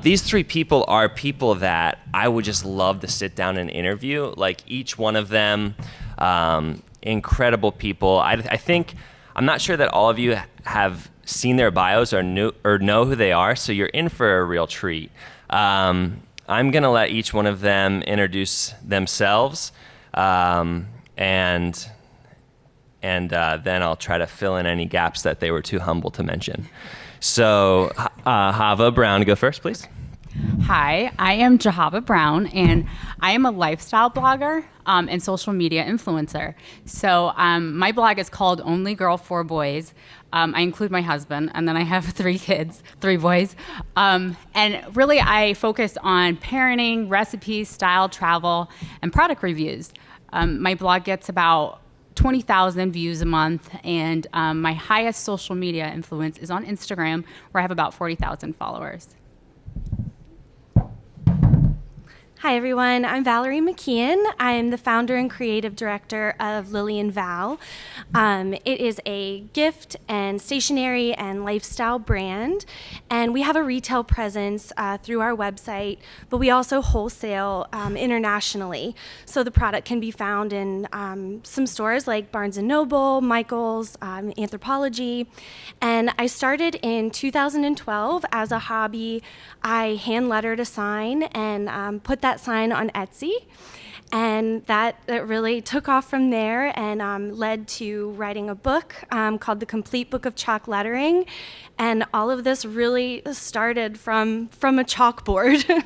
These three people are people that I would just love to sit down and interview. Like each one of them, incredible people. I think, I'm not sure that all of you have seen their bios or know who they are, so you're in for a real treat. I'm gonna let each one of them introduce themselves, and then I'll try to fill in any gaps that they were too humble to mention. So, Jehava Brown, go first, please. Hi, I am Jehava Brown, and I am a lifestyle blogger and social media influencer. So my blog is called Only Girl, 4 Boys. I include my husband, and then I have 3 kids, 3 boys. And really, I focus on parenting, recipes, style, travel, and product reviews. My blog gets about 20,000 views a month, and my highest social media influence is on Instagram, where I have about 40,000 followers. Hi, everyone. I'm Valerie McKeehan. I'm the founder and creative director of Lily Val. It is a gift and stationery and lifestyle brand, and we have a retail presence through our website, but we also wholesale internationally. So the product can be found in some stores like Barnes & Noble, Michael's, Anthropologie, and I started in 2012 as a hobby. I hand lettered a sign and put that sign on Etsy, and that really took off from there and led to writing a book called The Complete Book of Chalk Lettering, and all of this really started from a chalkboard.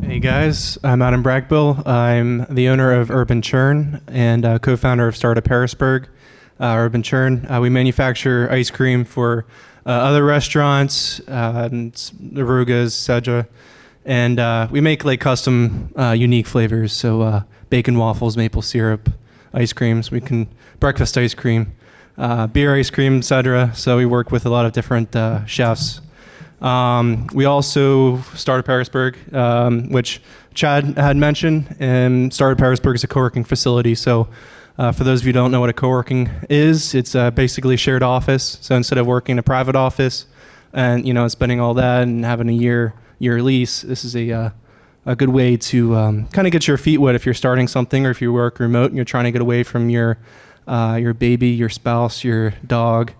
Hey guys, I'm Adam Brackbill. I'm the owner of Urban Churn and co-founder of Startup Harrisburg. Urban Churn, we manufacture ice cream for other restaurants, Arugas, etc. And we make like custom unique flavors. So bacon waffles, maple syrup, ice creams. We can breakfast ice cream, beer ice cream, etc. So we work with a lot of different chefs. We also started Harrisburg, which Chad had mentioned, and started Harrisburg as a co-working facility. So for those of you who don't know what a co-working is, it's basically a shared office. So instead of working in a private office and spending all that and having a year lease, this is a good way to kind of get your feet wet if you're starting something, or if you work remote and you're trying to get away from your baby, your spouse, your dog,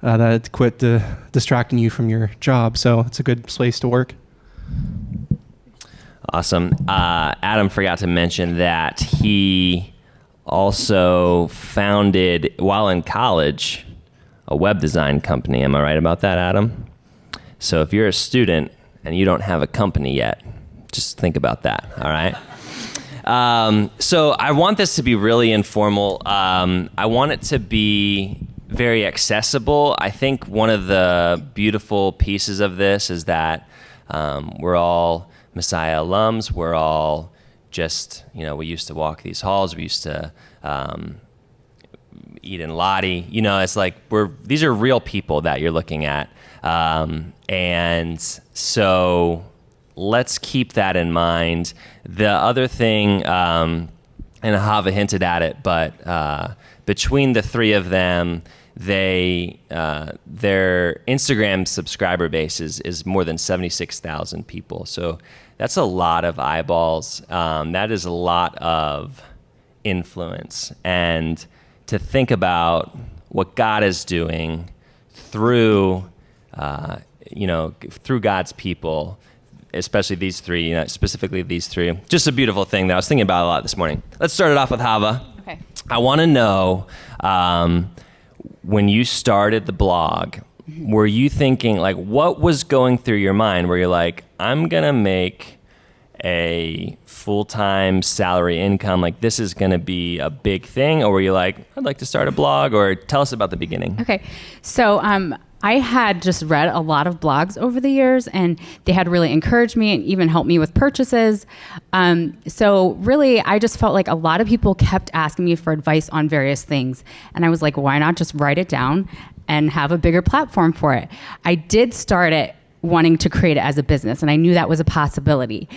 that quit distracting you from your job. So it's a good place to work. Awesome. Adam forgot to mention that he also founded, while in college, a web design company. Am I right about that, Adam? So if you're a student and you don't have a company yet, just think about that, all right? So I want this to be really informal. I want it to be very accessible. I think one of the beautiful pieces of this is that we're all Messiah alums. We're all just, we used to walk these halls. We used to eat in Lottie. It's like these are real people that you're looking at. And so let's keep that in mind. The other thing, and Jehava hinted at it, but between the three of them, their Instagram subscriber base is more than 76,000 people. So that's a lot of eyeballs. That is a lot of influence. And to think about what God is doing through God's people, especially these three, specifically these three. Just a beautiful thing that I was thinking about a lot this morning. Let's start it off with Jehava. Okay. I want to know, when you started the blog, were you thinking, like, what was going through your mind where you're like, I'm going to make a full-time salary income, like this is going to be a big thing? Or were you like, I'd like to start a blog? Or tell us about the beginning. Okay. So I had just read a lot of blogs over the years, and they had really encouraged me and even helped me with purchases. So really, I just felt like a lot of people kept asking me for advice on various things. And I was like, why not just write it down and have a bigger platform for it? I did start it wanting to create it as a business, and I knew that was a possibility.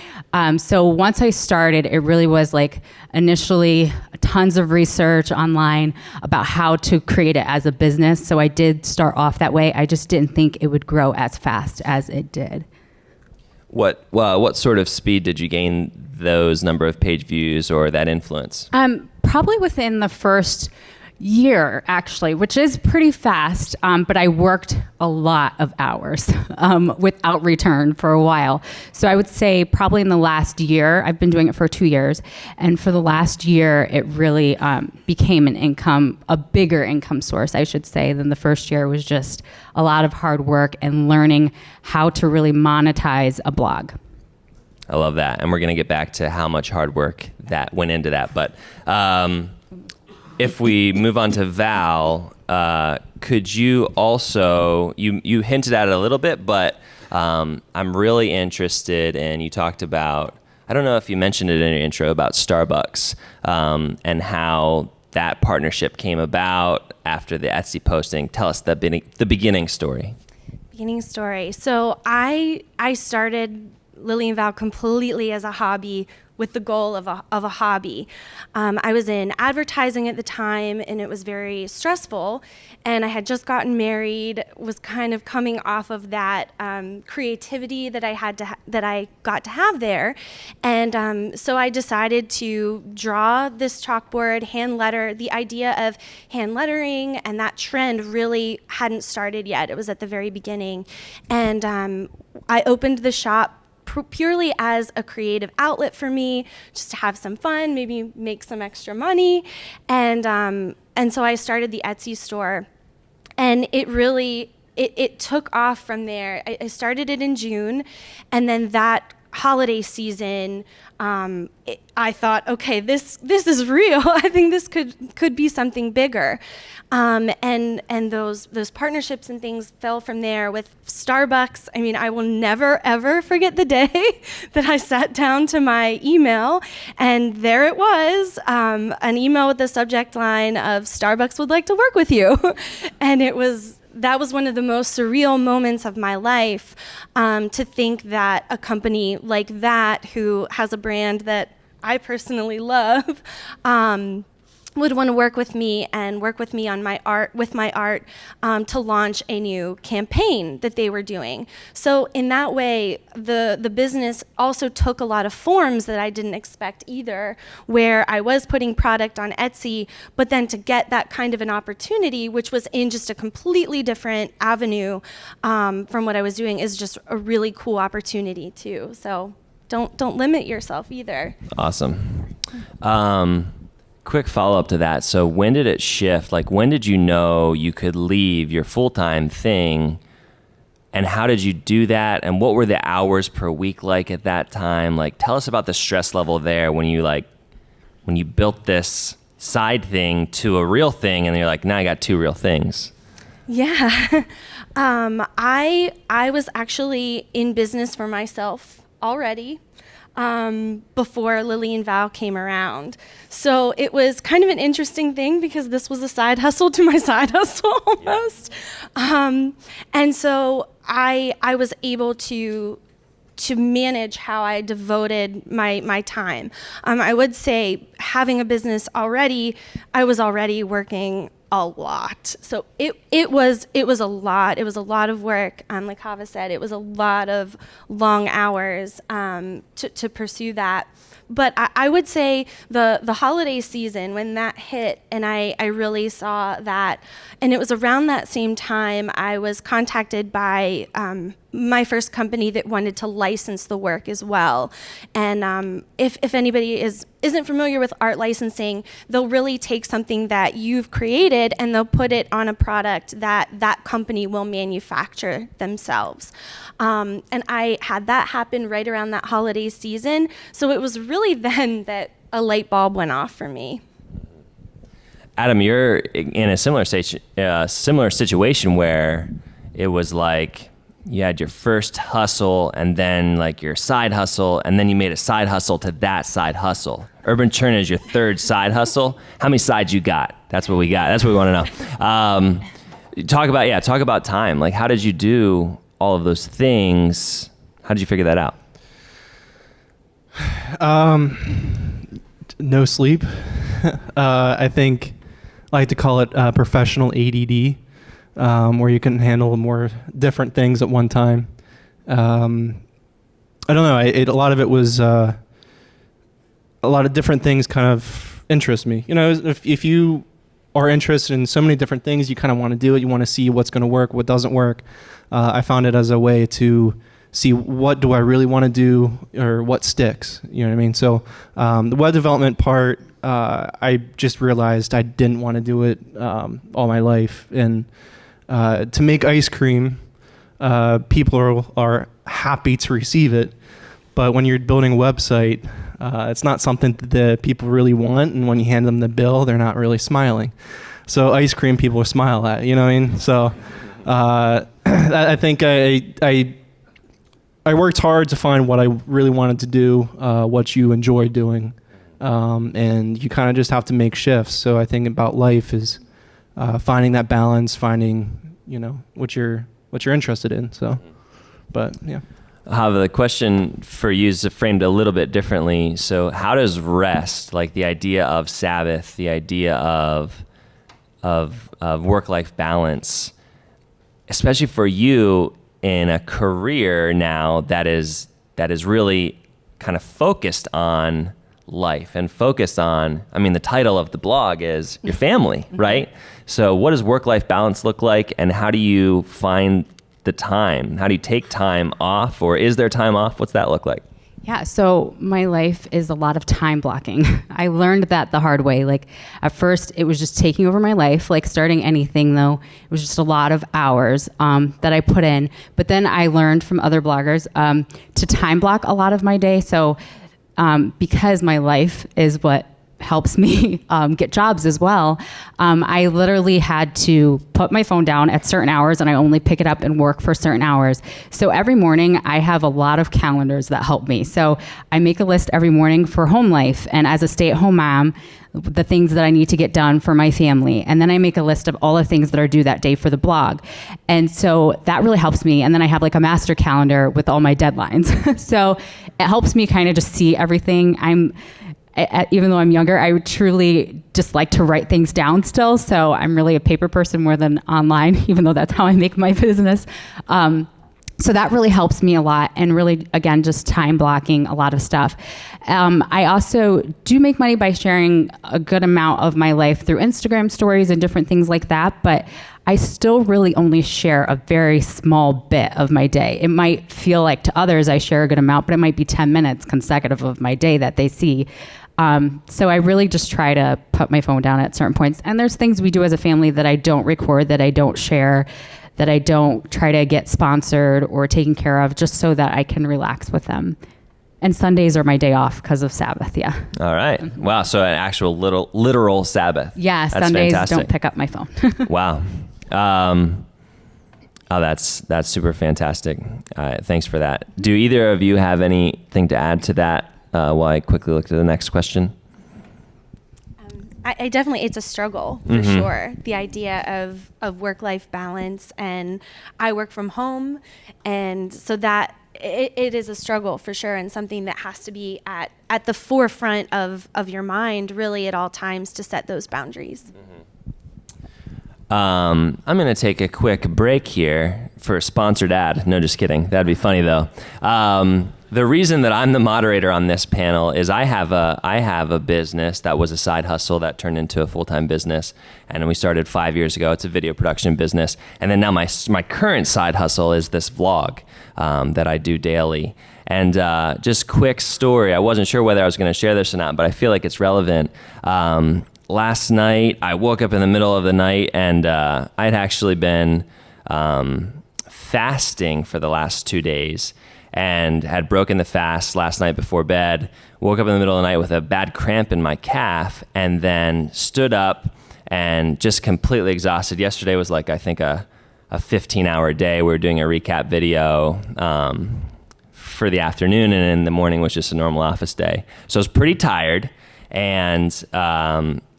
So once I started, it really was like initially tons of research online about how to create it as a business. So I did start off that way. I just didn't think it would grow as fast as it did. What sort of speed did you gain those number of page views or that influence? Probably within the first year, actually, which is pretty fast, but I worked a lot of hours without return for a while. So I would say probably in the last year, I've been doing it for 2 years, and for the last year, it really became a bigger income source, I should say, than the first year. It was just a lot of hard work and learning how to really monetize a blog. I love that, and we're going to get back to how much hard work that went into that, but if we move on to Val, could you also, you hinted at it a little bit, but I'm really interested, and you talked about, I don't know if you mentioned it in your intro, about Starbucks and how that partnership came about after the Etsy posting. Tell us the beginning story. Beginning story. So I started Lily and Val completely as a hobby, with the goal of a hobby. I was in advertising at the time, and it was very stressful. And I had just gotten married, was kind of coming off of that creativity that I got to have there. And so I decided to draw this chalkboard, hand letter. The idea of hand lettering and that trend really hadn't started yet. It was at the very beginning. And I opened the shop purely as a creative outlet for me, just to have some fun, maybe make some extra money. And so I started the Etsy store, and it really, it took off from there. I started it in June, and then that holiday season, I thought, okay, this is real. I think this could be something bigger. And those partnerships and things fell from there with Starbucks. I mean, I will never, ever forget the day that I sat down to my email, and there it was, an email with the subject line of Starbucks would like to work with you. And that was one of the most surreal moments of my life, to think that a company like that, who has a brand that I personally love, would want to work with me on my art, to launch a new campaign that they were doing. So in that way, the business also took a lot of forms that I didn't expect either, where I was putting product on Etsy, but then to get that kind of an opportunity, which was in just a completely different avenue from what I was doing, is just a really cool opportunity too. So don't limit yourself either. Awesome. Quick follow-up to that. So when did it shift? Like, when did you know you could leave your full-time thing, and how did you do that? And what were the hours per week like at that time? Like, tell us about the stress level there when you built this side thing to a real thing, and you're like, now I got two real things. Yeah. I was actually in business for myself already. Before Lily and Val came around. So it was kind of an interesting thing, because this was a side hustle to my side hustle almost. Yeah. And so I was able to manage how I devoted my time. I would say, having a business already, I was already working a lot. So it was a lot. It was a lot of work. Like Jehava said, it was a lot of long hours to pursue that. But I would say the holiday season, when that hit, and I really saw that, and it was around that same time I was contacted by my first company that wanted to license the work as well. And if anybody isn't familiar with art licensing, they'll really take something that you've created and they'll put it on a product that company will manufacture themselves. And I had that happen right around that holiday season. So it was really then that a light bulb went off for me. Adam, you're in a similar situation where it was like you had your first hustle, and then like your side hustle, and then you made a side hustle to that side hustle. Urban Churn is your third side hustle. How many sides you got? That's what we got. That's what we want to know. Talk about time. Like, how did you do all of those things, how did you figure that out? No sleep. I think I like to call it professional ADD, where you can handle more different things at one time. I don't know. A lot of it was a lot of different things kind of interest me. You know, if you are interested in so many different things, you kind of want to do it. You want to see what's going to work, what doesn't work. I found it as a way to see what do I really want to do or what sticks. You know what I mean? So the web development part, I just realized I didn't want to do it all my life. And to make ice cream, people are happy to receive it. But when you're building a website, it's not something that people really want. And when you hand them the bill, they're not really smiling. So ice cream people smile at, you know what I mean? So I think I worked hard to find what I really wanted to do, what you enjoy doing. And you kind of just have to make shifts. So I think about life is finding that balance, finding, you know, what you're interested in. So, but yeah. Jehava, the question for you is framed a little bit differently. So how does rest, like the idea of Sabbath, the idea of work-life balance, especially for you in a career now that is really kind of focused on life and focused on, I mean, the title of the blog is your family, right? So what does work-life balance look like, and how do you find the time? How do you take time off, or is there time off? What's that look like? Yeah, so my life is a lot of time blocking. I learned that the hard way. Like at first it was just taking over my life, like starting anything though. It was just a lot of hours that I put in. But then I learned from other bloggers to time block a lot of my day. So because my life is what helps me get jobs as well, I literally had to put my phone down at certain hours, and I only pick it up and work for certain hours. So every morning I have a lot of calendars that help me. So I make a list every morning for home life, and as a stay-at-home mom, the things that I need to get done for my family. And then I make a list of all the things that are due that day for the blog. And so that really helps me. And then I have like a master calendar with all my deadlines. So it helps me kind of just see everything. Even though I'm younger, I truly just like to write things down still. So I'm really a paper person more than online, even though that's how I make my business. So that really helps me a lot, and really, again, just time blocking a lot of stuff. I also do make money by sharing a good amount of my life through Instagram stories and different things like that, but I still really only share a very small bit of my day. It might feel like to others I share a good amount, but it might be 10 minutes consecutive of my day that they see. So I really just try to put my phone down at certain points. And there's things we do as a family that I don't record, that I don't share, that I don't try to get sponsored or taken care of, just so that I can relax with them. And Sundays are my day off because of Sabbath, yeah. All right. Wow, so an actual literal Sabbath. Yeah, that's Sundays fantastic. Don't pick up my phone. Wow. That's super fantastic. Thanks for that. Do either of you have anything to add to that while I quickly look to the next question? I definitely, it's a struggle for sure. The idea of work-life balance, and I work from home, and so that it is a struggle for sure, and something that has to be at the forefront of your mind really at all times to set those boundaries. I'm going to take a quick break here for a sponsored ad. No, just kidding. That'd be funny though. The reason that I'm the moderator on this panel is I have a business that was a side hustle that turned into a full-time business, and we started 5 years ago. It's a video production business, and then now my current side hustle is this vlog that I do daily. And just quick story. I wasn't sure whether I was going to share this or not, but I feel like it's relevant. Last night I woke up in the middle of the night, and I'd actually been fasting for the last 2 days, and had broken the fast last night before bed, woke up in the middle of the night with a bad cramp in my calf, and then stood up and just completely exhausted. Yesterday was like, I think a 15-hour day. We were doing a recap video for the afternoon, and in the morning was just a normal office day. So I was pretty tired, and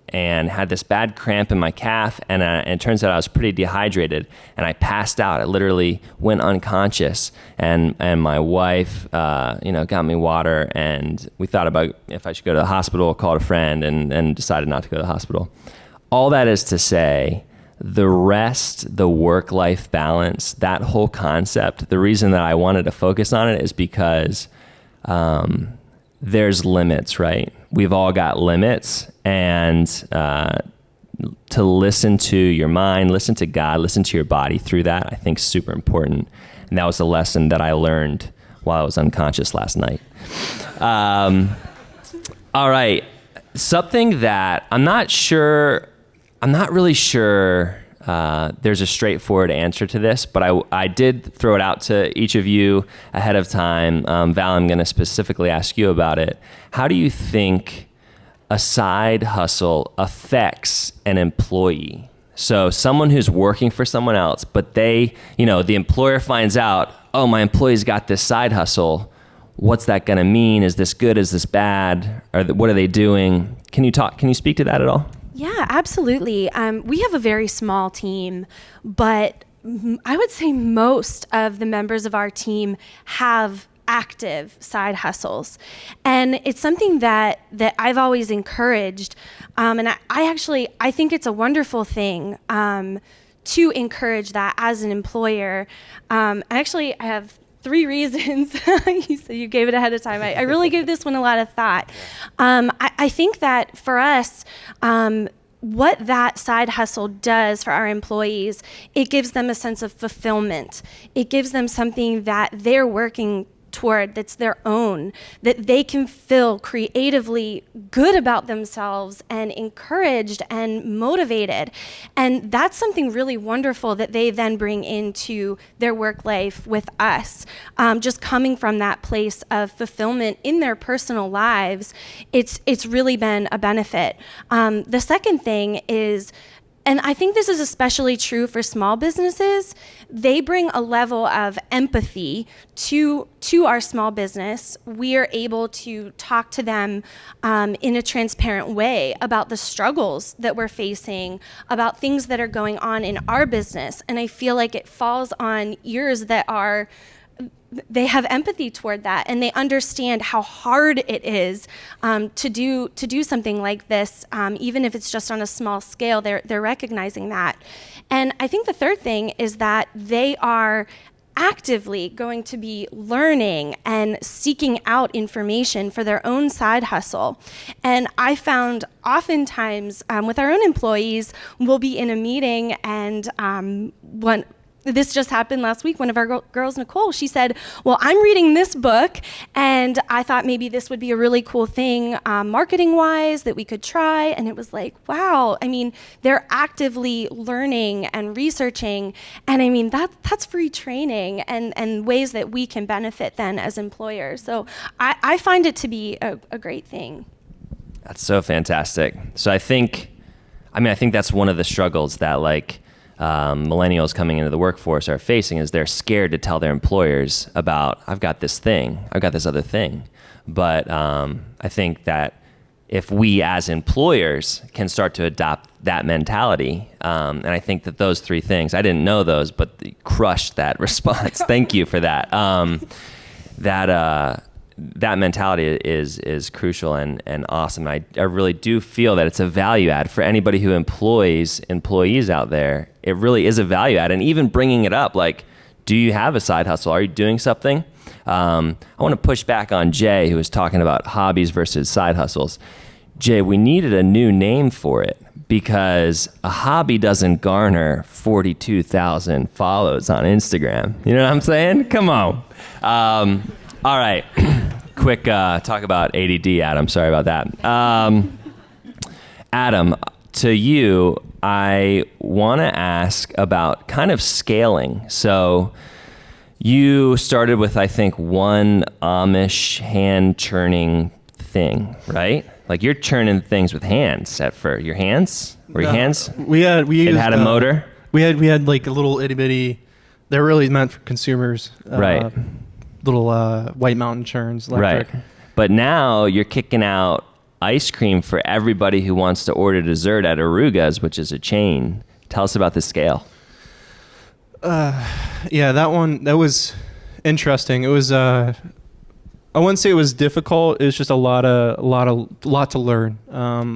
and had this bad cramp in my calf, and it turns out I was pretty dehydrated, and I passed out. I literally went unconscious, and my wife, got me water, and we thought about if I should go to the hospital, called a friend, and decided not to go to the hospital. All that is to say, the rest, the work-life balance, that whole concept, the reason that I wanted to focus on it is because there's limits, right? We've all got limits, and to listen to your mind, listen to God, listen to your body through that, I think is super important. And that was a lesson that I learned while I was unconscious last night. All right. Something that I'm not really sure there's a straightforward answer to this, but I did throw it out to each of you ahead of time. Val, I'm going to specifically ask you about it. How do you think a side hustle affects an employee? So someone who's working for someone else, but the employer finds out, oh, my employee's got this side hustle. What's that going to mean? Is this good? Is this bad? Or what are they doing? Can you speak to that at all? Yeah, absolutely. We have a very small team, but I would say most of the members of our team have active side hustles. And it's something that I've always encouraged. And I think it's a wonderful thing to encourage that as an employer. I have 3 reasons. You gave it ahead of time. I really gave this one a lot of thought. I think that for us, what that side hustle does for our employees, it gives them a sense of fulfillment. It gives them something that they're working toward that's their own, that they can feel creatively good about themselves and encouraged and motivated. And that's something really wonderful that they then bring into their work life with us. Just coming from that place of fulfillment in their personal lives, it's really been a benefit. The second thing is, and I think this is especially true for small businesses, they bring a level of empathy to our small business. We are able to talk to them in a transparent way about the struggles that we're facing, about things that are going on in our business. And I feel like it falls on ears that they have empathy toward that, and they understand how hard it is to do something like this, even if it's just on a small scale. They're recognizing that. And I think the third thing is that they are actively going to be learning and seeking out information for their own side hustle. And I found oftentimes with our own employees, we'll be in a meeting, and this just happened last week. One of our girls, Nicole, she said, well, I'm reading this book, and I thought maybe this would be a really cool thing marketing-wise that we could try. And it was like, wow. I mean, they're actively learning and researching. And I mean, that's free training and ways that we can benefit then as employers. So I find it to be a great thing. That's so fantastic. So I think that's one of the struggles that millennials coming into the workforce are facing, is they're scared to tell their employers about, I've got this other thing. But I think that if we as employers can start to adopt that mentality, and I think that those 3 things, I didn't know those, but they crushed that response. Thank you for that. That mentality is crucial and awesome. I really do feel that it's a value add for anybody who employs employees out there. It really is a value add. And even bringing it up, do you have a side hustle? Are you doing something? I want to push back on Jay, who was talking about hobbies versus side hustles. Jay, we needed a new name for it, because a hobby doesn't garner 42,000 follows on Instagram. You know what I'm saying? Come on. All right, quick talk about ADD, Adam. Sorry about that. Adam, to you, I want to ask about kind of scaling. So you started with, I think, one Amish hand churning thing, right? You're churning things with hands for your hands? Were your hands? It had a motor? We had a little itty bitty. They're really meant for consumers. Right. Little White Mountain churns, electric. Right. But now you're kicking out ice cream for everybody who wants to order dessert at Aruga's, which is a chain. Tell us about the scale. Yeah, that was interesting. It was I wouldn't say it was difficult. It was just a lot to learn.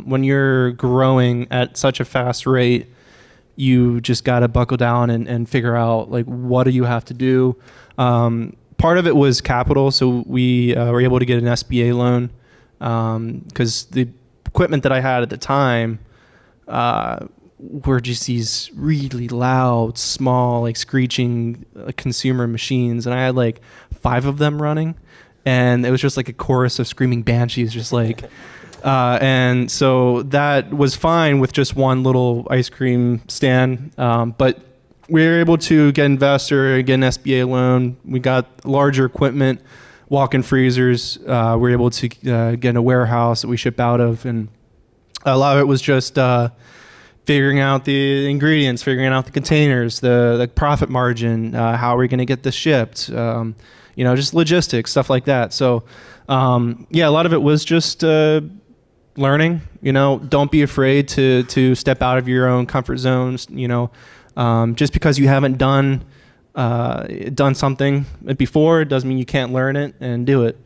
When you're growing at such a fast rate, you just got to buckle down and figure out like what do you have to do. Part of it was capital, so we were able to get an SBA loan because the equipment that I had at the time were just these really loud, small, like screeching consumer machines, and I had like 5 of them running, and it was just like a chorus of screaming banshees, just like. And so that was fine with just one little ice cream stand, but we were able to get an investor, get an SBA loan. We got larger equipment, walk-in freezers. We were able to get in a warehouse that we ship out of, and a lot of it was just figuring out the ingredients, figuring out the containers, the profit margin, how are we going to get this shipped, just logistics, stuff like that. So, a lot of it was just learning. Don't be afraid to step out of your own comfort zones. Just because you haven't done something before, it doesn't mean you can't learn it and do it.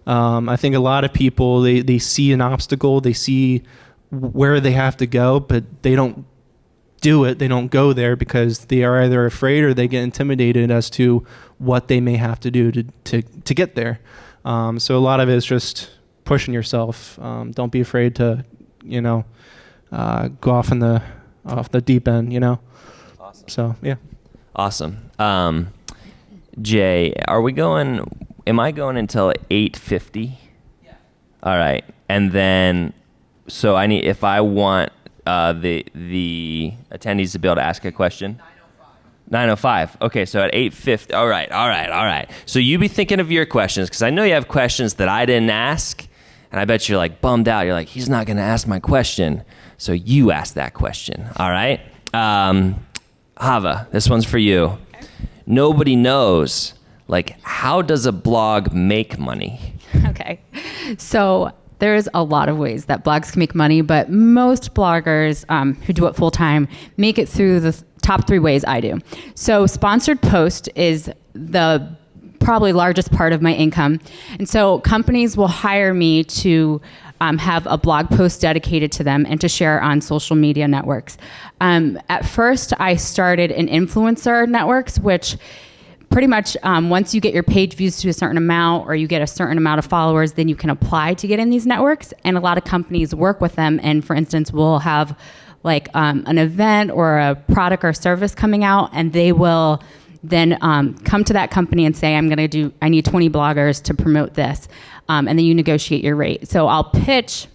I think a lot of people, they see an obstacle, they see where they have to go, but they don't do it. They don't go there because they are either afraid or they get intimidated as to what they may have to do to get there. So a lot of it is just pushing yourself. Don't be afraid to, go off the deep end, Awesome. So, yeah. Awesome. Jay, am I going until 8:50? Yeah. All right. And then, so if I want the attendees to be able to ask a question? 9:05. Okay, so at 8:50. All right. So you be thinking of your questions, because I know you have questions that I didn't ask, and I bet you're like bummed out. You're like, he's not going to ask my question. So you ask that question. All right. Jehava, this one's for you. Okay. Nobody knows, how does a blog make money? Okay. So there's a lot of ways that blogs can make money, but most bloggers who do it full time make it through the top 3 ways I do. So sponsored post is the probably largest part of my income. And so companies will hire me to have a blog post dedicated to them and to share on social media networks. At first, I started in influencer networks, which pretty much once you get your page views to a certain amount or you get a certain amount of followers, then you can apply to get in these networks. And a lot of companies work with them. And for instance, we'll have an event or a product or service coming out, and they will then come to that company and say, I need 20 bloggers to promote this. And then you negotiate your rate. So I'll pitch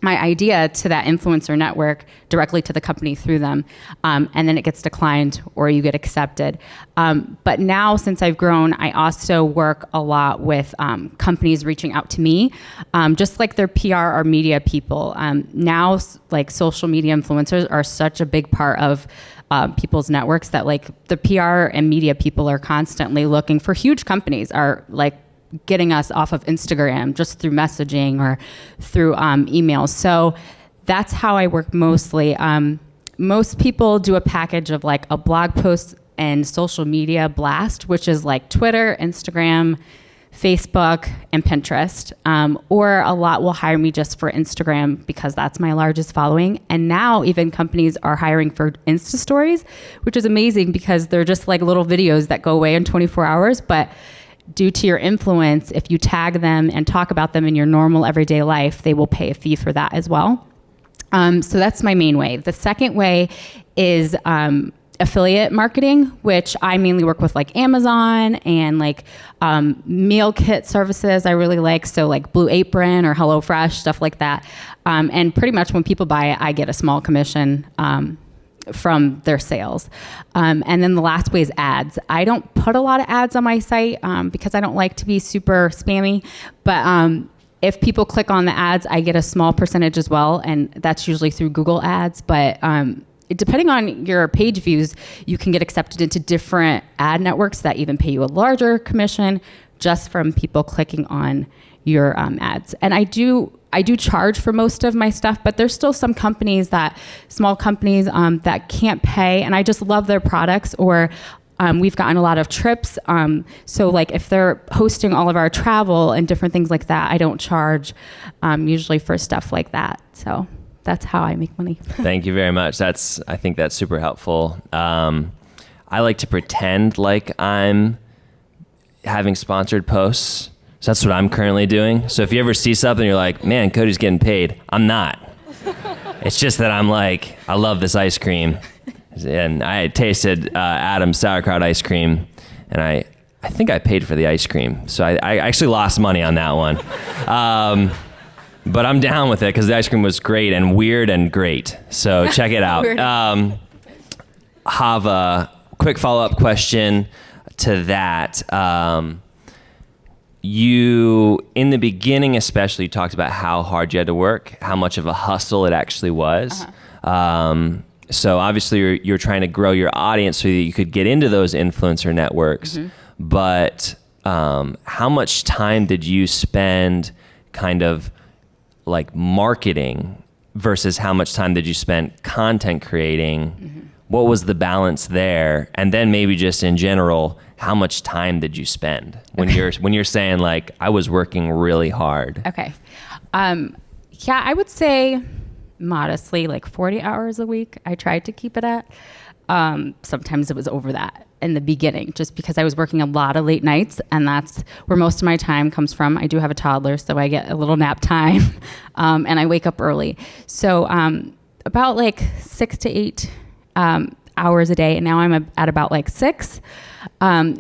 my idea to that influencer network directly to the company through them. And then it gets declined or you get accepted. But now, since I've grown, I also work a lot with companies reaching out to me, just like their PR or media people. Now, social media influencers are such a big part of people's networks that the PR and media people are constantly looking for. Huge companies are getting us off of Instagram just through messaging or through emails. So that's how I work mostly. Most people do a package of a blog post and social media blast, which is Twitter, Instagram, Facebook, and Pinterest. Or a lot will hire me just for Instagram because that's my largest following. And now even companies are hiring for Insta stories, which is amazing because they're just little videos that go away in 24 hours. But due to your influence, if you tag them and talk about them in your normal everyday life, they will pay a fee for that as well. So that's my main way. The second way is affiliate marketing, which I mainly work with Amazon and meal kit services I really like. So Blue Apron or HelloFresh, stuff like that. And pretty much when people buy it, I get a small commission from their sales. And then the last way is ads. I don't put a lot of ads on my site because I don't like to be super spammy, but if people click on the ads, I get a small percentage as well, and that's usually through Google ads. But depending on your page views, you can get accepted into different ad networks that even pay you a larger commission just from people clicking on your ads. And I I do charge for most of my stuff, but there's still some companies small companies that can't pay, and I just love their products, or we've gotten a lot of trips. So like if they're hosting all of our travel and different things like that, I don't charge usually for stuff like that. So that's how I make money. Thank you very much. I think that's super helpful. I like to pretend like I'm having sponsored posts. So that's what I'm currently doing. So if you ever see something, you're like, man, Cody's getting paid. I'm not. It's just that I'm like, I love this ice cream. And I tasted Adam's sauerkraut ice cream, and I think I paid for the ice cream. So I actually lost money on that one. But I'm down with it because the ice cream was great and weird and great. So check it out. Have a quick follow-up question to that. You, in the beginning especially, you talked about how hard you had to work, how much of a hustle it actually was. So obviously you're trying to grow your audience so that you could get into those influencer networks. But how much time did you spend kind of like marketing versus how much time did you spend content creating? What was the balance there? And then maybe just in general, how much time did you spend when you're saying like, I was working really hard? Okay. Yeah, I would say modestly like 40 hours a week. I tried to keep it at. Sometimes it was over that in the beginning, just because I was working a lot of late nights, and that's where most of my time comes from. I do have a toddler, so I get a little nap time, and I wake up early. So about like 6 to 8 hours a day, and now I'm at about like 6.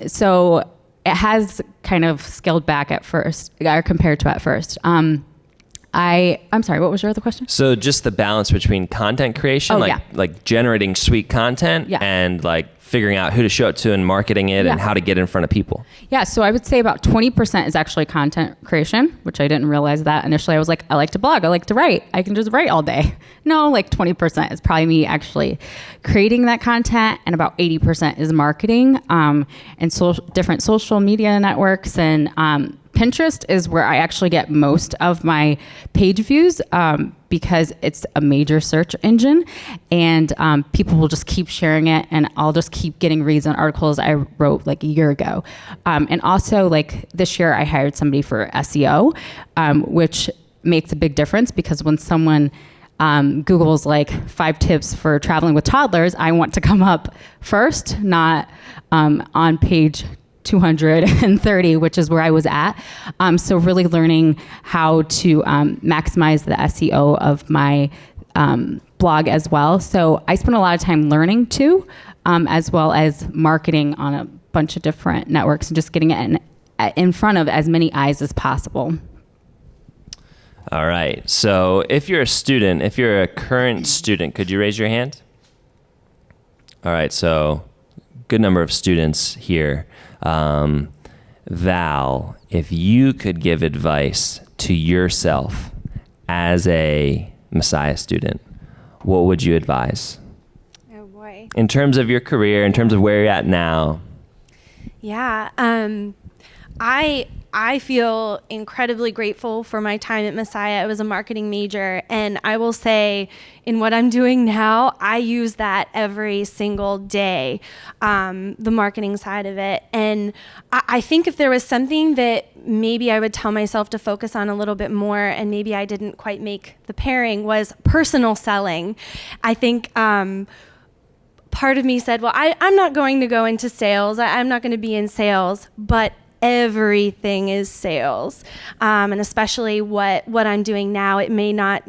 So it has kind of scaled back at first, or compared to at first. I'm sorry, what was your other question? So just the balance between content creation, like generating sweet content, and like figuring out who to show it to and marketing it and how to get in front of people. Yeah, so I would say about 20% is actually content creation, which I didn't realize that initially. I was like, I like to blog, I like to write, I can just write all day. No, like 20% is probably me actually creating that content, and about 80% is marketing, and different social media networks, and Pinterest is where I actually get most of my page views, because it's a major search engine, and people will just keep sharing it, and I'll just keep getting reads on articles I wrote like a year ago. And also like this year I hired somebody for SEO, which makes a big difference, because when someone Google's like 5 tips for traveling with toddlers, I want to come up first, not on page 230, which is where I was at. So really learning how to maximize the SEO of my blog as well. So I spent a lot of time learning too, as well as marketing on a bunch of different networks and just getting it in front of as many eyes as possible. All right. So if you're a current student, could you raise your hand? All right. So good number of students here. Val, if you could give advice to yourself as a Messiah student, what would you advise? Oh boy. In terms of your career, in terms of where you're at now. Yeah. I feel incredibly grateful for my time at Messiah. I was a marketing major, and I will say in what I'm doing now, I use that every single day, the marketing side of it. And I think if there was something that maybe I would tell myself to focus on a little bit more, and maybe I didn't quite make the pairing, was personal selling. I think part of me said, well, I'm not going to go into sales. I'm not going to be in sales, but everything is sales, and especially what I'm doing now. It may not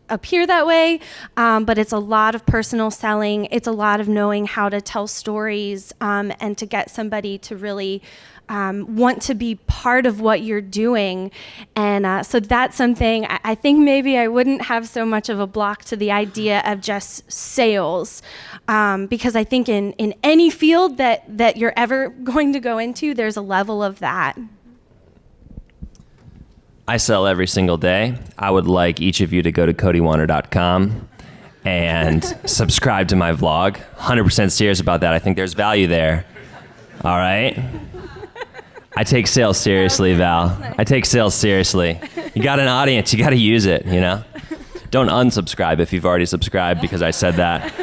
appear that way, but it's a lot of personal selling. It's a lot of knowing how to tell stories, and to get somebody to really want to be part of what you're doing. And so that's something I think maybe I wouldn't have so much of a block to the idea of just sales, because I think in any field that you're ever going to go into, there's a level of that. I sell every single day. I would like each of you to go to codywanner.com and subscribe to my vlog. 100% serious about that. I think there's value there. All right? I take sales seriously, Val. I take sales seriously. You got an audience. You got to use it, you know? Don't unsubscribe if you've already subscribed because I said that.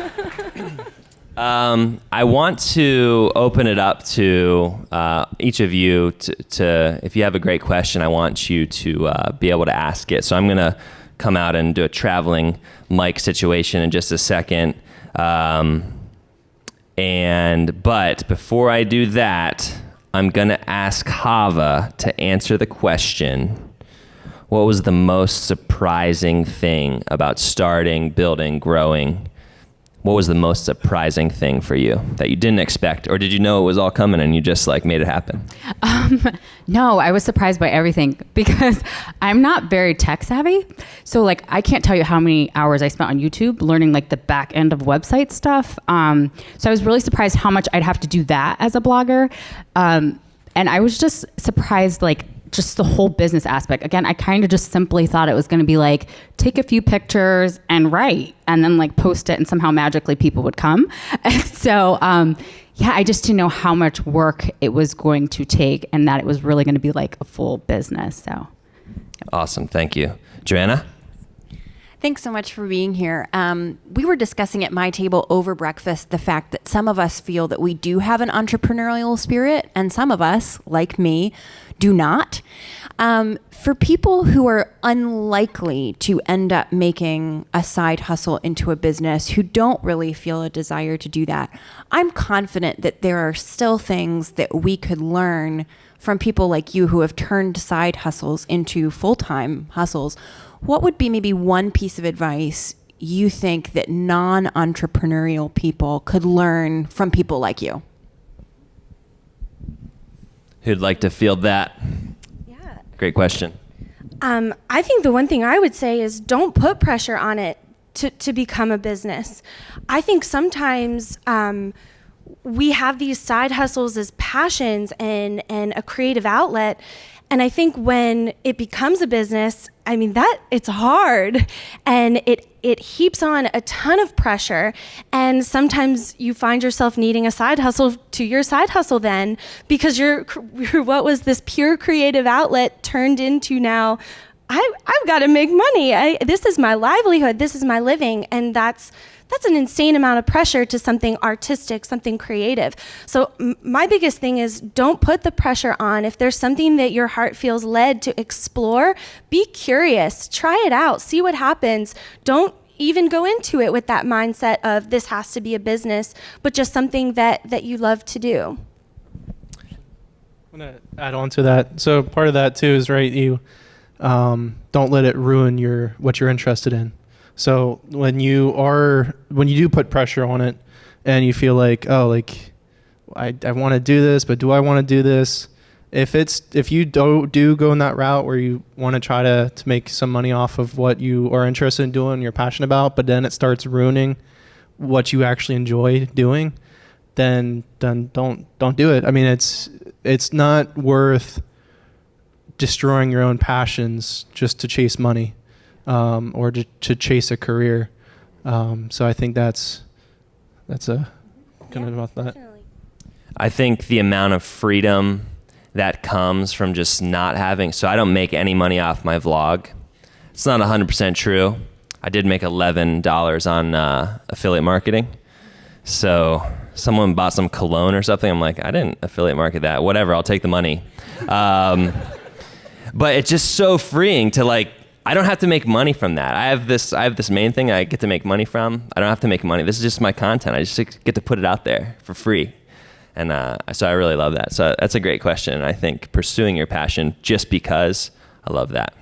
I want to open it up to each of you to, if you have a great question, I want you to be able to ask it. So I'm going to come out and do a traveling mic situation in just a second. But before I do that, I'm going to ask Jehava to answer the question, what was the most surprising thing about starting, building, growing? What was the most surprising thing for you that you didn't expect? Or did you know it was all coming and you just like made it happen? No, I was surprised by everything because I'm not very tech savvy. So like, I can't tell you how many hours I spent on YouTube learning like the back end of website stuff. So I was really surprised how much I'd have to do that as a blogger. And I was just surprised, like, just the whole business aspect. Again, I kind of just simply thought it was going to be like, take a few pictures and write, and then like post it and somehow magically people would come. And so, yeah, I just didn't know how much work it was going to take and that it was really going to be like a full business. So. Awesome. Thank you. Joanna? Thanks so much for being here. We were discussing at my table over breakfast the fact that some of us feel that we do have an entrepreneurial spirit and some of us, like me, do not. For people who are unlikely to end up making a side hustle into a business, who don't really feel a desire to do that, I'm confident that there are still things that we could learn from people like you who have turned side hustles into full-time hustles. What would be maybe one piece of advice you think that non-entrepreneurial people could learn from people like you? Who'd like to field that? Yeah. Great question. I think the one thing I would say is don't put pressure on it to become a business. I think sometimes we have these side hustles as passions and a creative outlet. And I think when it becomes a business, I mean, that it's hard and it heaps on a ton of pressure. And sometimes you find yourself needing a side hustle to your side hustle then, because you're what was this pure creative outlet turned into now, I've got to make money. This is my livelihood. This is my living. And that's an insane amount of pressure to something artistic, something creative. So my biggest thing is don't put the pressure on. If there's something that your heart feels led to explore, be curious, try it out, see what happens. Don't even go into it with that mindset of this has to be a business, but just something that you love to do. I'm going to add on to that. So part of that too is, right, you don't let it ruin what you're interested in. So when you do put pressure on it and you feel like, oh, like I want to do this, but do I want to do this? If you do go in that route where you want to try to make some money off of what you are interested in doing, you're passionate about, but then it starts ruining what you actually enjoy doing, then don't do it. I mean, it's not worth destroying your own passions just to chase money. Or to chase a career. So I think that's a kind of about that. Definitely. I think the amount of freedom that comes from just not having, so I don't make any money off my vlog. It's not 100% true. I did make $11 on affiliate marketing. So someone bought some cologne or something. I'm like, I didn't affiliate market that. Whatever, I'll take the money. But it's just so freeing to like, I don't have to make money from that. I have this main thing I get to make money from. I don't have to make money. This is just my content. I just get to put it out there for free. And so I really love that. So that's a great question. And I think pursuing your passion just because, I love that.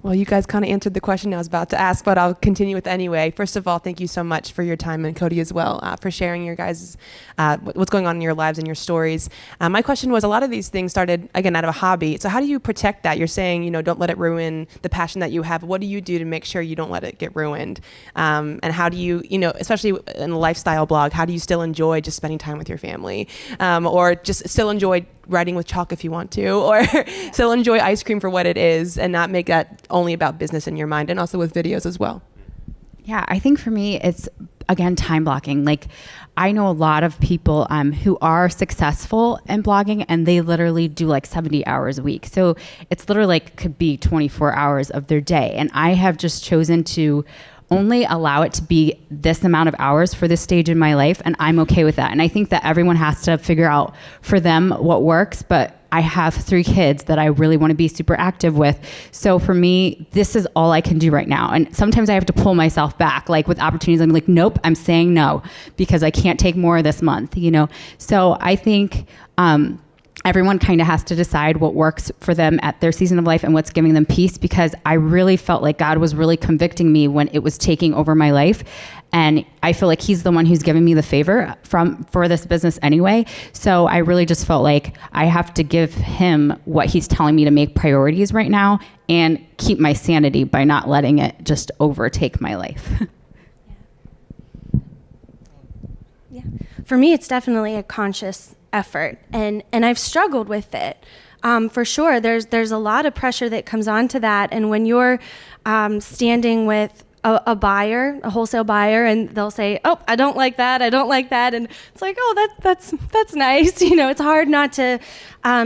Well, you guys kind of answered the question I was about to ask, but I'll continue with anyway. First of all, thank you so much for your time, and Cody as well, for sharing your guys' what's going on in your lives and your stories. My question was, a lot of these things started, again, out of a hobby. So how do you protect that? You're saying, don't let it ruin the passion that you have. What do you do to make sure you don't let it get ruined? And how do you, especially in a lifestyle blog, how do you still enjoy just spending time with your family? Or just still enjoy writing with chalk if you want to, or still enjoy ice cream for what it is and not make that only about business in your mind, and also with videos as well? Yeah, I think for me, it's again, time blocking. Like, I know a lot of people who are successful in blogging, and they literally do like 70 hours a week. So it's literally like could be 24 hours of their day. And I have just chosen to only allow it to be this amount of hours for this stage in my life, and I'm okay with that. And I think that everyone has to figure out for them what works, but I have 3 kids that I really want to be super active with. So for me, this is all I can do right now. And sometimes I have to pull myself back, like with opportunities, I'm like, nope, I'm saying no because I can't take more this month, you know? So I think, everyone kind of has to decide what works for them at their season of life and what's giving them peace, because I really felt like God was really convicting me when it was taking over my life. And I feel like he's the one who's giving me the favor for this business anyway. So I really just felt like I have to give him what he's telling me to make priorities right now and keep my sanity by not letting it just overtake my life. Yeah. For me, it's definitely a conscious effort, and I've struggled with it. For sure, there's a lot of pressure that comes onto that, and when you're standing with a buyer, a wholesale buyer, and they'll say, "Oh, I don't like that. I don't like that," and it's like, "Oh, that's nice." You know, it's hard not to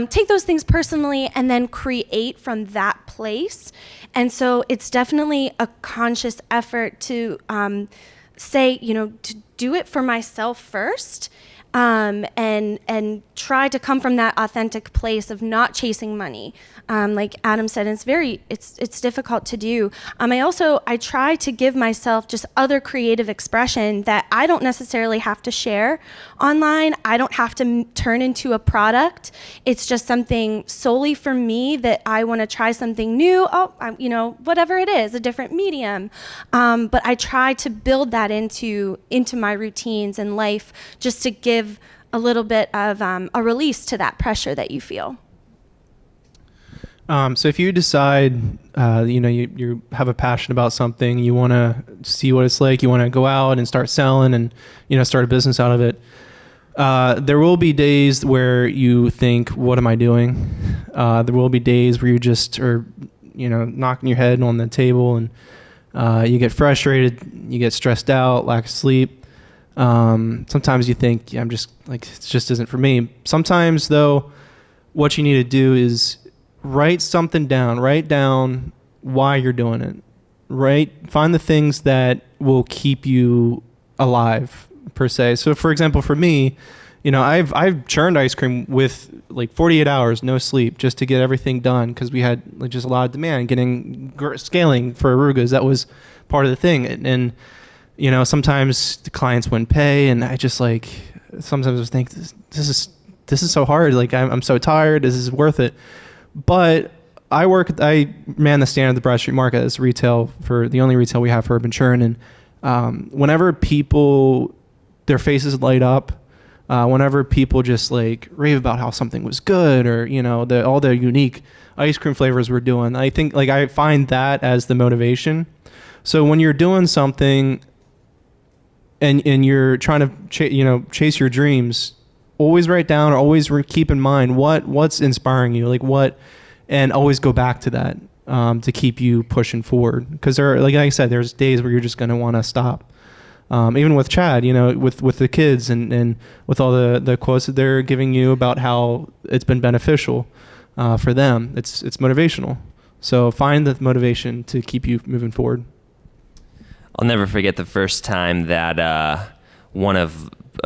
take those things personally and then create from that place. And so it's definitely a conscious effort to say, you know, to do it for myself first. And try to come from that authentic place of not chasing money. Like Adam said, it's difficult to do. I try to give myself just other creative expression that I don't necessarily have to share online. I don't have to turn into a product. It's just something solely for me that I want to try something new. Whatever it is, a different medium. But I try to build that into my routines and life, just to give a little bit of a release to that pressure that you feel. So if you decide, you have a passion about something, you want to see what it's like, you want to go out and start selling and, start a business out of it. There will be days where you think, what am I doing? There will be days where you just are, knocking your head on the table and you get frustrated, you get stressed out, lack of sleep. Sometimes you think, I'm just like, it just isn't for me. Sometimes though, what you need to do is write something down, write down why you're doing it, find the things that will keep you alive per se. So for example, for me, I've churned ice cream with like 48 hours, no sleep, just to get everything done. Cause we had like just a lot of demand, scaling for Arugas. That was part of the thing. And sometimes the clients wouldn't pay, and I just sometimes I think this is so hard. Like I'm so tired. This is worth it. But I man the stand at the Broad Street Market as retail for the only retail we have for Urban Churn. And whenever people, their faces light up, whenever people just like rave about how something was good, or all the unique ice cream flavors we're doing, I think I find that as the motivation. So when you're doing something and you're trying to chase your dreams, always write down, or always keep in mind what's inspiring you, and always go back to that to keep you pushing forward. Because like I said, there's days where you're just going to want to stop. Even with Chad, with the kids and with all the quotes that they're giving you about how it's been beneficial for them, it's motivational. So find the motivation to keep you moving forward. I'll never forget the first time that a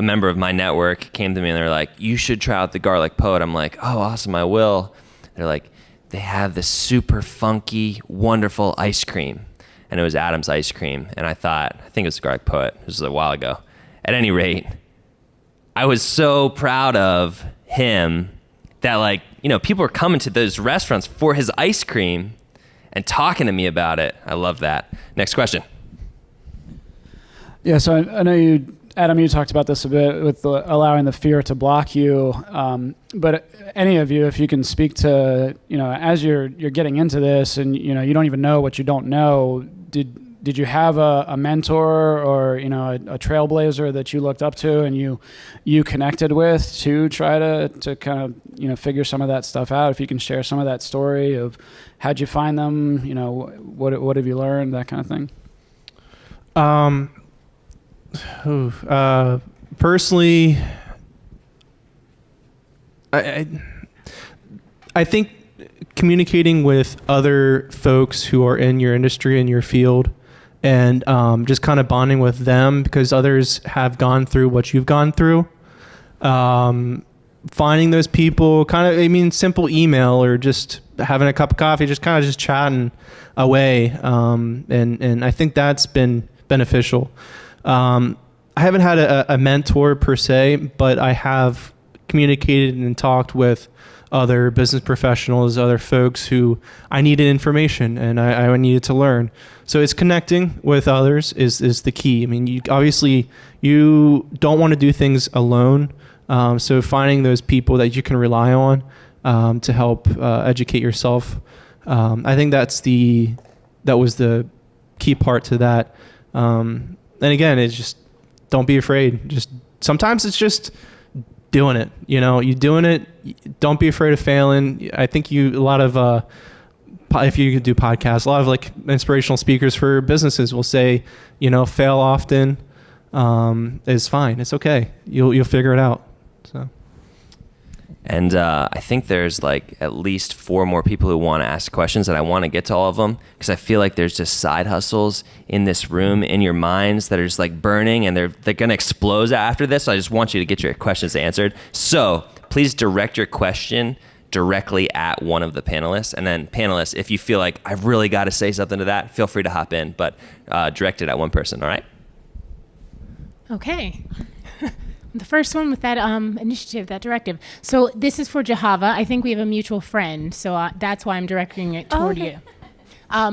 member of my network came to me and they're like, "You should try out the Garlic Poet." I'm like, "Oh, awesome, I will." They're like, "They have this super funky, wonderful ice cream." And it was Adam's ice cream. And I think it was the Garlic Poet. This was a while ago. At any rate, I was so proud of him that people were coming to those restaurants for his ice cream and talking to me about it. I love that. Next question. Yeah, so I know Adam, you talked about this a bit with allowing the fear to block you. But any of you, if you can speak to, as you're getting into this and, you don't even know what you don't know, did you have a mentor or, a trailblazer that you looked up to and you connected with to try to kind of, figure some of that stuff out? If you can share some of that story of how'd you find them, what have you learned, that kind of thing? Personally, I think communicating with other folks who are in your industry and your field, and just kind of bonding with them because others have gone through what you've gone through. Finding those people, simple email or just having a cup of coffee, just kind of just chatting away. And I think that's been beneficial. I haven't had a mentor per se, but I have communicated and talked with other business professionals, other folks who I needed information and I needed to learn. So it's connecting with others is the key. I mean, you don't want to do things alone. So finding those people that you can rely on to help educate yourself. I think that was the key part to that. And again, it's just don't be afraid. Just sometimes it's just doing it. You doing it. Don't be afraid of failing. I think if you could do podcasts, a lot of like inspirational speakers for businesses will say, fail often is fine. It's okay. You'll figure it out. So. And I think there's like at least 4 more people who want to ask questions, and I want to get to all of them because I feel like there's just side hustles in this room, in your minds that are just like burning, and they're going to explode after this. So I just want you to get your questions answered. So please direct your question directly at one of the panelists. And then panelists, if you feel like I've really got to say something to that, feel free to hop in, but direct it at one person. All right? Okay. The first one with that initiative, that directive. So this is for Jehava. I think we have a mutual friend, so that's why I'm directing it toward you.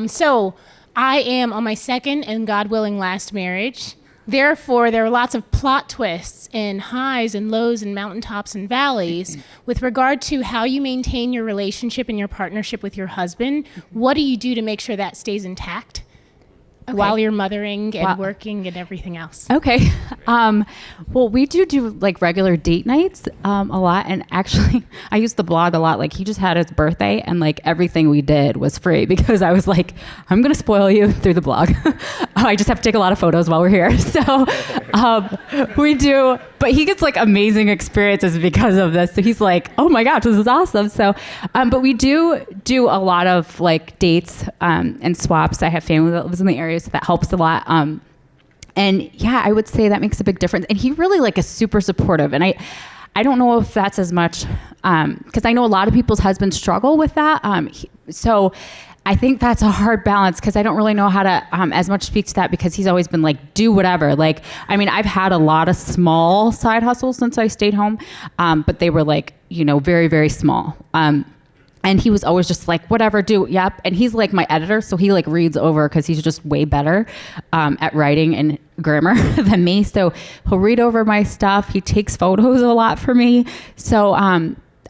So I am on my second and, God willing, last marriage. Therefore, there are lots of plot twists and highs and lows and mountaintops and valleys with regard to how you maintain your relationship and your partnership with your husband. What do you do to make sure that stays intact? Okay. While you're mothering and working and everything else. Okay. Well, we do like regular date nights a lot. And actually, I use the blog a lot. Like he just had his birthday and like everything we did was free because I was like, I'm going to spoil you through the blog. I just have to take a lot of photos while we're here. So we do. But he gets like amazing experiences because of this. So he's like, oh my gosh, this is awesome. So, but we do a lot of like dates and swaps. I have family that lives in the area, so that helps a lot. And yeah, I would say that makes a big difference. And he really like is super supportive. And I don't know if that's as much, because I know a lot of people's husbands struggle with that. So I think that's a hard balance because I don't really know how to as much speak to that because he's always been like, do whatever. Like, I mean, I've had a lot of small side hustles since I stayed home, but they were like, very, very small. And he was always just like, whatever, do, yep. And he's like my editor, so he like reads over because he's just way better at writing and grammar than me. So he'll read over my stuff. He takes photos a lot for me. So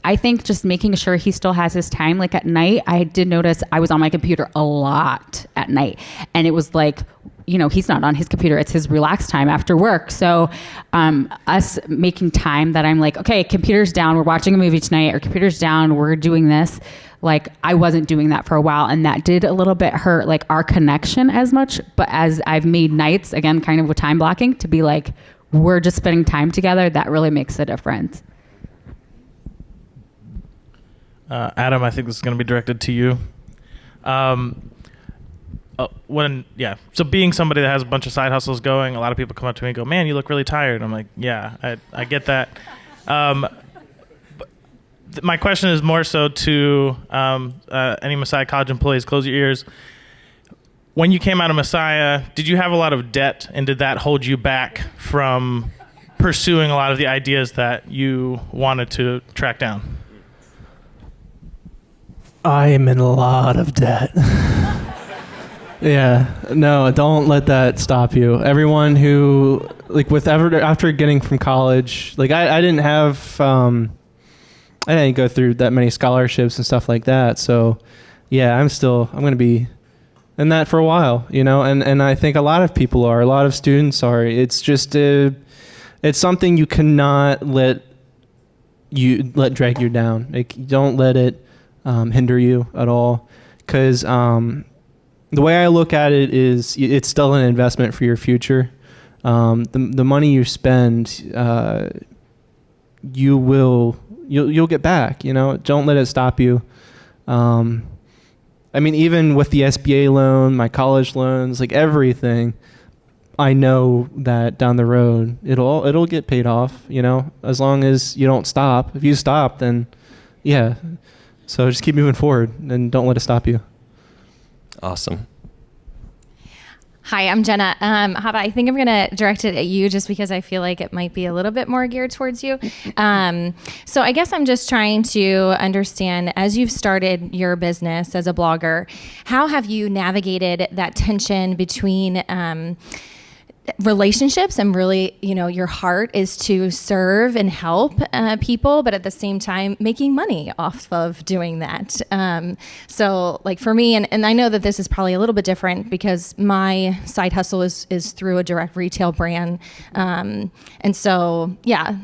I think just making sure he still has his time. Like at night, I did notice I was on my computer a lot at night. And it was like, he's not on his computer. It's his relaxed time after work. So us making time that I'm like, okay, computer's down. We're watching a movie tonight. Or computer's down. We're doing this. Like I wasn't doing that for a while. And that did a little bit hurt like our connection as much. But as I've made nights, again, kind of with time blocking, to be like, we're just spending time together, that really makes a difference. Adam, I think this is going to be directed to you. So being somebody that has a bunch of side hustles going, a lot of people come up to me and go, man, you look really tired. I'm like, yeah, I get that. My question is more so to any Messiah College employees, close your ears. When you came out of Messiah, did you have a lot of debt, and did that hold you back from pursuing a lot of the ideas that you wanted to track down? I am in a lot of debt. Yeah, no, don't let that stop you. Everyone who, like, after getting from college, like, I didn't have, I didn't go through that many scholarships and stuff like that. So, yeah, I'm going to be in that for a while, and I think a lot of people are, a lot of students are. It's just, it's something you cannot let drag you down. Like, don't let it hinder you at all, because the way I look at it is it's still an investment for your future. the money you spend, you'll get back. Don't let it stop you. Even with the SBA loan, my college loans, like everything, I know that down the road it'll get paid off. As long as you don't stop. If you stop, then yeah. So just keep moving forward and don't let it stop you. Awesome. Hi, I'm Jenna. Jehava, I think I'm going to direct it at you just because I feel like it might be a little bit more geared towards you. So I guess I'm just trying to understand, as you've started your business as a blogger, how have you navigated that tension between relationships and really, your heart is to serve and help people, but at the same time making money off of doing that. So like for me, and I know that this is probably a little bit different because my side hustle is through a direct retail brand. And so, yeah,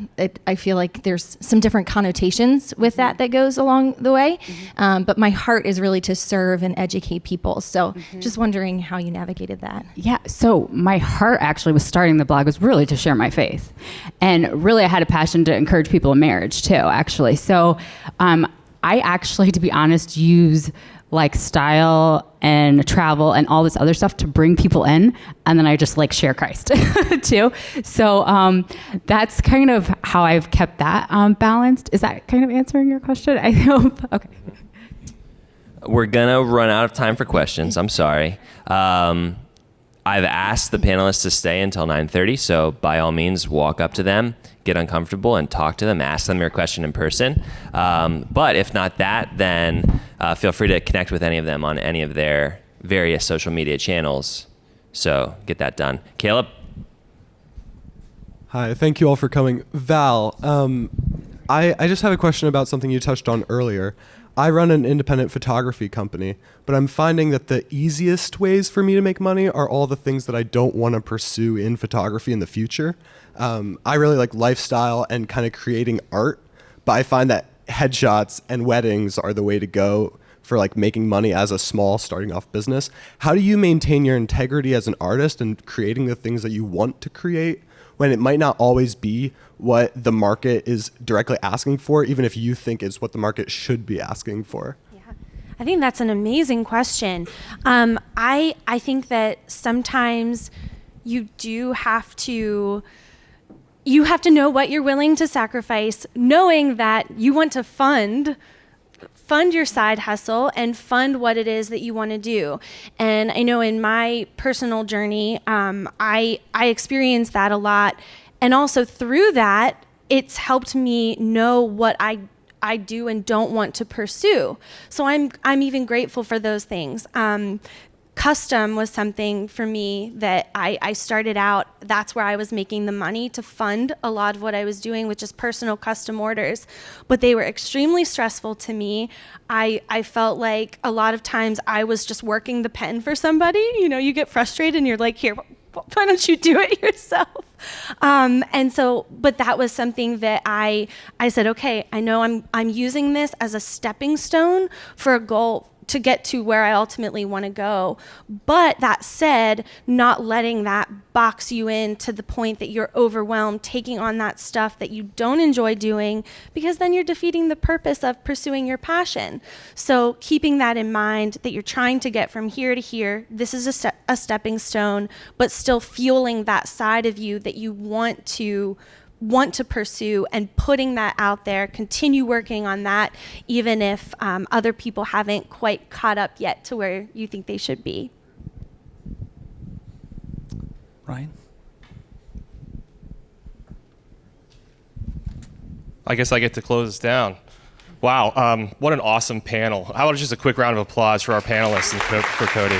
I feel like there's some different connotations with that goes along the way. But my heart is really to serve and educate people. So just wondering how you navigated that. Yeah, so my heart actually was starting the blog was really to share my faith. And really I had a passion to encourage people in marriage too, actually. So I actually, to be honest, use like style and travel and all this other stuff to bring people in. And then I just like share Christ too. So that's kind of how I've kept that balanced. Is that kind of answering your question? I hope. Okay. We're gonna run out of time for questions. I'm sorry. I've asked the panelists to stay until 9:30, so by all means, walk up to them, get uncomfortable, and talk to them. Ask them your question in person. But if not that, then feel free to connect with any of them on any of their various social media channels. So get that done. Caleb? Hi, thank you all for coming. Val, I just have a question about something you touched on earlier. I run an independent photography company, but I'm finding that the easiest ways for me to make money are all the things that I don't want to pursue in photography in the future. I really like lifestyle and kind of creating art, but I find that headshots and weddings are the way to go for like making money as a small starting off business. How do you maintain your integrity as an artist and creating the things that you want to create when it might not always be what the market is directly asking for, even if you think it's what the market should be asking for? Yeah, I think that's an amazing question. I think that sometimes you have to know what you're willing to sacrifice, knowing that you want to fund your side hustle and fund what it is that you want to do. And I know in my personal journey, I experienced that a lot. And also through that, it's helped me know what I do and don't want to pursue. So I'm even grateful for those things. Custom was something for me that I started out, that's where I was making the money to fund a lot of what I was doing with just personal custom orders. But they were extremely stressful to me. I felt like a lot of times I was just working the pen for somebody. You get frustrated and you're like, here, why don't you do it yourself? But that was something that I said, okay, I know I'm using this as a stepping stone for a goal to get to where I ultimately want to go. But that said, not letting that box you in to the point that you're overwhelmed, taking on that stuff that you don't enjoy doing, because then you're defeating the purpose of pursuing your passion. So keeping that in mind, that you're trying to get from here to here, this is a stepping stone, but still fueling that side of you that you want to pursue, and putting that out there, continue working on that, even if other people haven't quite caught up yet to where you think they should be. Ryan? I guess I get to close this down. Wow, what an awesome panel. How about just a quick round of applause for our panelists and for Cody.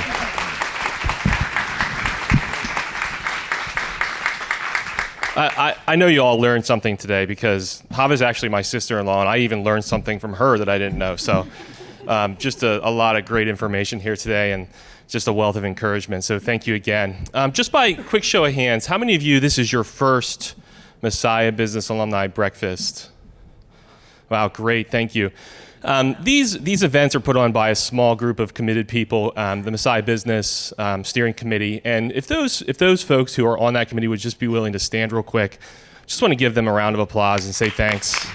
I know you all learned something today because Jehava is actually my sister-in-law, and I even learned something from her that I didn't know. So just a lot of great information here today, and just a wealth of encouragement. So thank you again. Just by quick show of hands, how many of you, this is your first Messiah Business Alumni Breakfast? Wow, great, thank you. These events are put on by a small group of committed people, the Messiah Business Steering Committee. And if those folks who are on that committee would just be willing to stand real quick, just want to give them a round of applause and say thanks.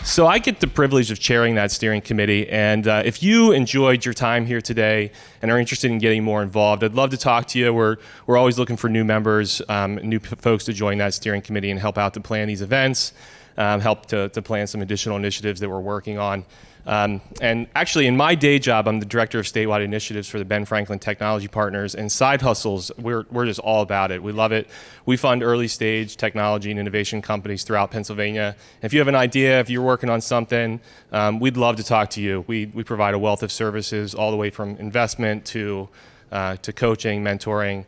So I get the privilege of chairing that steering committee, and if you enjoyed your time here today and are interested in getting more involved, I'd love to talk to you. We're always looking for new members, new folks to join that steering committee and help out to plan these events, help to plan some additional initiatives that we're working on. And actually, in my day job, I'm the director of statewide initiatives for the Ben Franklin Technology Partners, and side hustles, we're just all about it. We love it. We fund early stage technology and innovation companies throughout Pennsylvania. If you have an idea, if you're working on something, we'd love to talk to you. We provide a wealth of services all the way from investment to coaching, mentoring,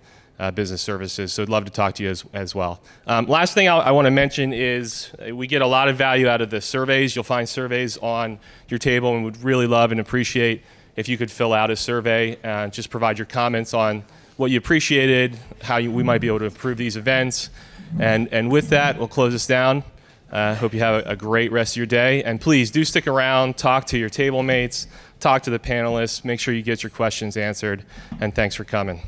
business services. So I'd love to talk to you as well. Last thing I want to mention is we get a lot of value out of the surveys. You'll find surveys on your table, and would really love and appreciate if you could fill out a survey and just provide your comments on what you appreciated, how we might be able to improve these events. And with that, we'll close this down. Hope you have a great rest of your day. And please do stick around, talk to your table mates, talk to the panelists, make sure you get your questions answered. And thanks for coming.